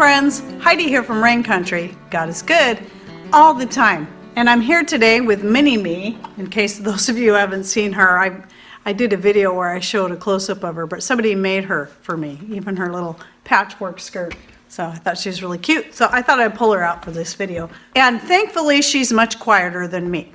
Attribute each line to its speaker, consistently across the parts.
Speaker 1: friends, Heidi here from Rain Country. God is good all the time. And I'm here today with Mini-Me. In case those of you who haven't seen her, I did a video where I showed a close-up of her, but somebody made her for me, even her little patchwork skirt. So I thought she was really cute. So I thought I'd pull her out for this video. And thankfully, she's much quieter than me.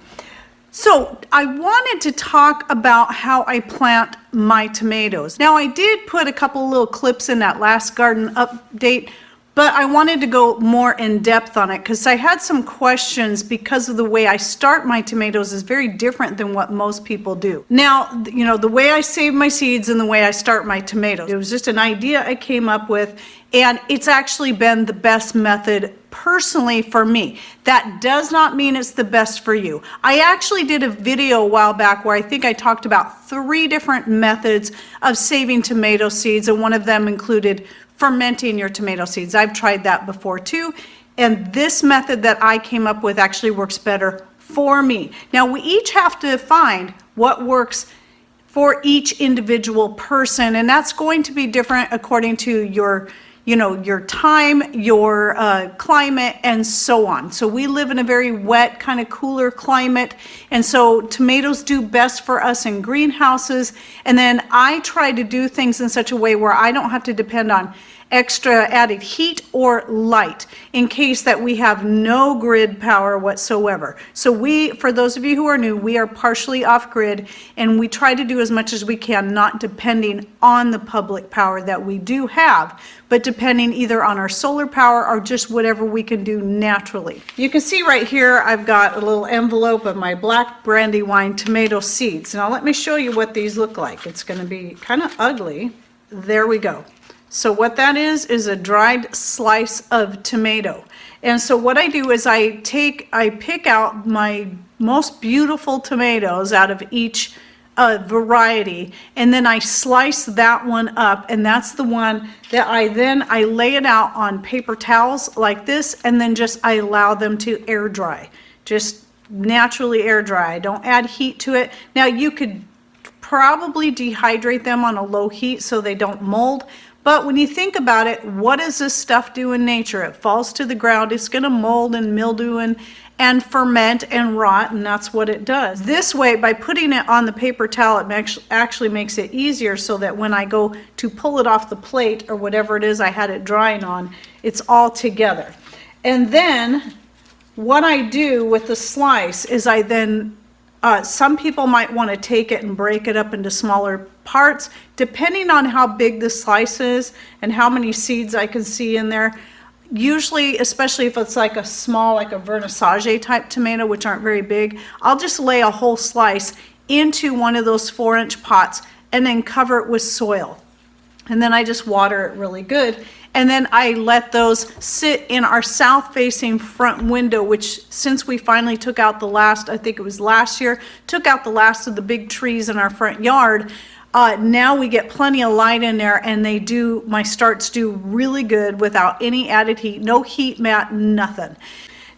Speaker 1: So I wanted to talk about how I plant my tomatoes. Now I did put a couple little clips in that last garden update, but I wanted to go more in depth on it because I had some questions because of the way I start my tomatoes is very different than what most people do. Now, you know, the way I save my seeds and the way I start my tomatoes, it was just an idea I came up with, and it's actually been the best method personally for me. That does not mean it's the best for you. I actually did a video a while back where I think I talked about 3 different methods of saving tomato seeds, and one of them included fermenting your tomato seeds. I've tried that before too, and this method that I came up with actually works better for me. Now we each have to find what works for each individual person, and that's going to be different according to your your time, your climate, and so on. So we live in a very wet, kind of cooler climate, and so tomatoes do best for us in greenhouses. And then I try to do things in such a way where I don't have to depend on extra added heat or light in case that we have no grid power whatsoever. So for those of you who are new, we are partially off grid, and we try to do as much as we can, not depending on the public power that we do have, but depending either on our solar power or just whatever we can do naturally. You can see right here I've got a little envelope of my black brandywine tomato seeds. Now let me show you what these look like. It's going to be kind of ugly. There we go. So what that is a dried slice of tomato. And so what I do is I pick out my most beautiful tomatoes out of each variety, and then I slice that one up, and that's the one that I lay it out on paper towels like this, and then I allow them to air dry, just naturally air dry. I don't add heat to it. Now you could probably dehydrate them on a low heat so they don't mold. But when you think about it, what does this stuff do in nature? It falls to the ground, it's going to mold and mildew and ferment and rot, and that's what it does. This way, by putting it on the paper towel, it actually makes it easier so that when I go to pull it off the plate or whatever it is I had it drying on, it's all together. And then what I do with the slice is I then some people might want to take it and break it up into smaller parts, depending on how big the slice is and how many seeds I can see in there. Usually, especially if it's like a small, like a vernissage type tomato, which aren't very big, I'll just lay a whole slice into one of those 4-inch pots and then cover it with soil. And then I just water it really good. And then I let those sit in our south-facing front window, which since we finally took out the last, I think it was last year, took out the last of the big trees in our front yard, now we get plenty of light in there, and my starts do really good without any added heat, no heat mat, nothing.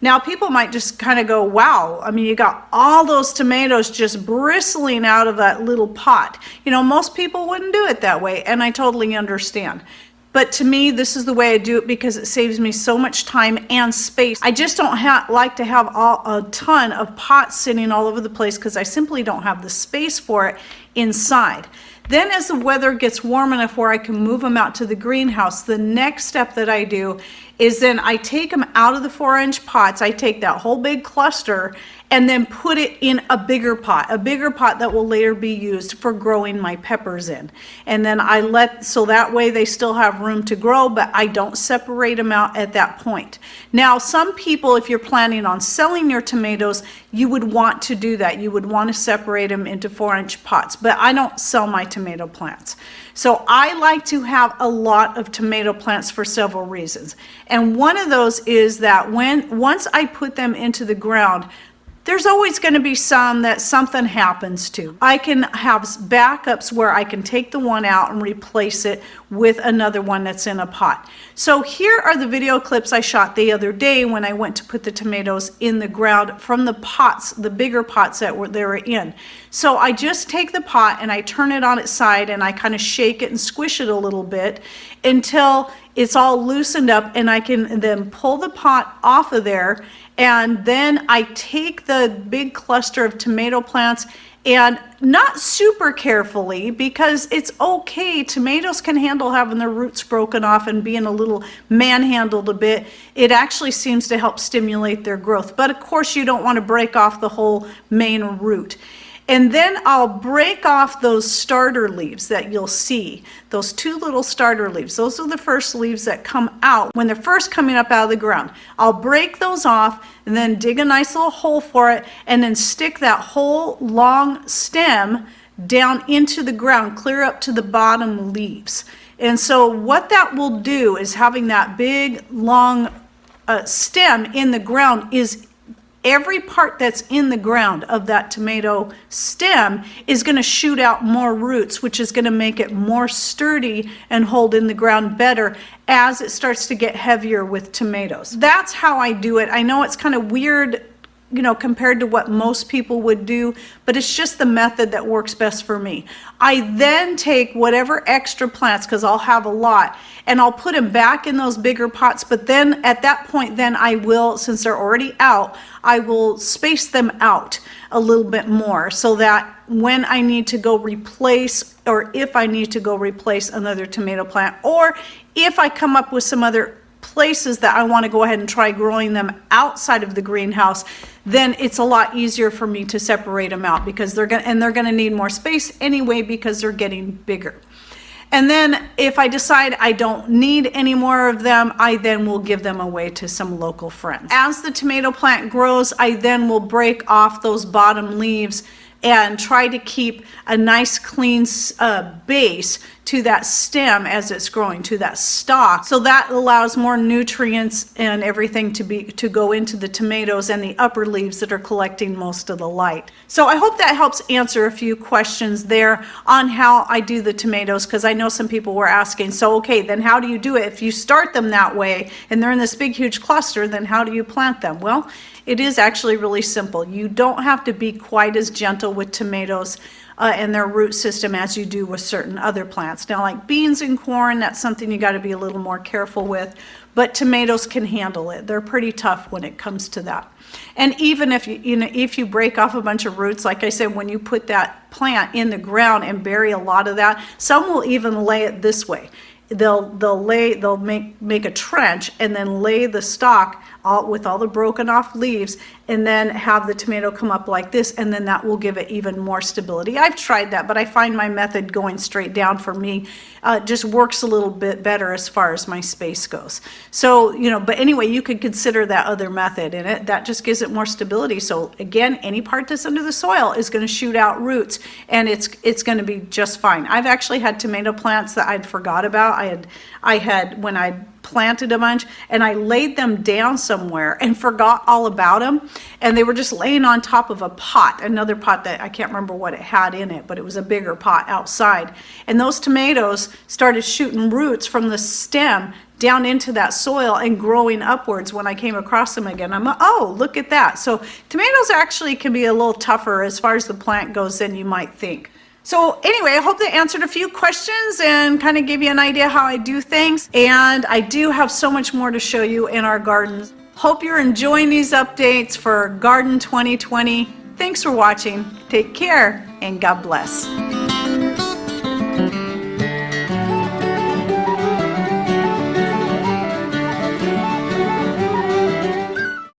Speaker 1: Now people might just kind of go, wow, I mean, you got all those tomatoes just bristling out of that little pot. You know, most people wouldn't do it that way, and I totally understand. But to me, this is the way I do it because it saves me so much time and space. I just don't like to have a ton of pots sitting all over the place because I simply don't have the space for it inside. Then as the weather gets warm enough where I can move them out to the greenhouse, the next step that I do is then I take them out of the 4-inch pots. I take that whole big cluster and then put it in a bigger pot that will later be used for growing my peppers in. And then so that way they still have room to grow, but I don't separate them out at that point. Now, some people, if you're planning on selling your tomatoes, you would want to do that. You would want to separate them into 4-inch pots, but I don't sell my tomato plants. So I like to have a lot of tomato plants for several reasons. And one of those is that once I put them into the ground, there's always going to be some that something happens to. I can have backups where I can take the one out and replace it with another one that's in a pot. So here are the video clips I shot the other day when I went to put the tomatoes in the ground from the pots, the bigger pots that they were in. So I just take the pot and I turn it on its side and I kind of shake it and squish it a little bit until it's all loosened up, and I can then pull the pot off of there, and then I take the big cluster of tomato plants, and not super carefully, because it's okay, tomatoes can handle having their roots broken off and being a little manhandled a bit. It actually seems to help stimulate their growth, but of course you don't want to break off the whole main root. And then I'll break off those starter leaves that you'll see, those two little starter leaves. Those are the first leaves that come out when they're first coming up out of the ground. I'll break those off and then dig a nice little hole for it, and then stick that whole long stem down into the ground, clear up to the bottom leaves. And so what that will do is, having that big long stem in the ground, is every part that's in the ground of that tomato stem is going to shoot out more roots, which is going to make it more sturdy and hold in the ground better as it starts to get heavier with tomatoes. That's how I do it. I know it's kind of weird, you know, compared to what most people would do, but it's just the method that works best for me. I then take whatever extra plants, because I'll have a lot, and I'll put them back in those bigger pots, but then at that point, then I will, since they're already out, I will space them out a little bit more, so that when I need to go replace, or if I need to go replace another tomato plant, or if I come up with some other places that I want to go ahead and try growing them outside of the greenhouse, then it's a lot easier for me to separate them out, because they're going to need more space anyway, because they're getting bigger. And then if I decide I don't need any more of them, I then will give them away to some local friends. As the tomato plant grows, I then will break off those bottom leaves and try to keep a nice clean base to that stem as it's growing, to that stalk. So that allows more nutrients and everything to go into the tomatoes and the upper leaves that are collecting most of the light. So I hope that helps answer a few questions there on how I do the tomatoes, because I know some people were asking, so okay, then how do you do it? If you start them that way and they're in this big huge cluster, then how do you plant them? Well, it is actually really simple. You don't have to be quite as gentle with tomatoes and their root system as you do with certain other plants. Now, like beans and corn, that's something you got to be a little more careful with, but tomatoes can handle it. They're pretty tough when it comes to that. And even if if you break off a bunch of roots, like I said, when you put that plant in the ground and bury a lot of that, some will even lay it this way. They'll make a trench and then lay the stalk with all the broken off leaves, and then have the tomato come up like this, and then that will give it even more stability. I've tried that, but I find my method going straight down for me just works a little bit better as far as my space goes. So, but anyway, you could consider that other method, and that just gives it more stability. So again, any part that's under the soil is going to shoot out roots, and it's going to be just fine. I've actually had tomato plants that I'd forgot about. I had when I planted a bunch, and I laid them down somewhere and forgot all about them, and they were just laying on top of a pot, another pot that I can't remember what it had in it, but it was a bigger pot outside, and those tomatoes started shooting roots from the stem down into that soil and growing upwards when I came across them again. I'm like, oh, look at that. So tomatoes actually can be a little tougher as far as the plant goes than you might think. So anyway, I hope that answered a few questions and kind of gave you an idea how I do things. And I do have so much more to show you in our gardens. Hope you're enjoying these updates for Garden 2020. Thanks for watching. Take care and God bless.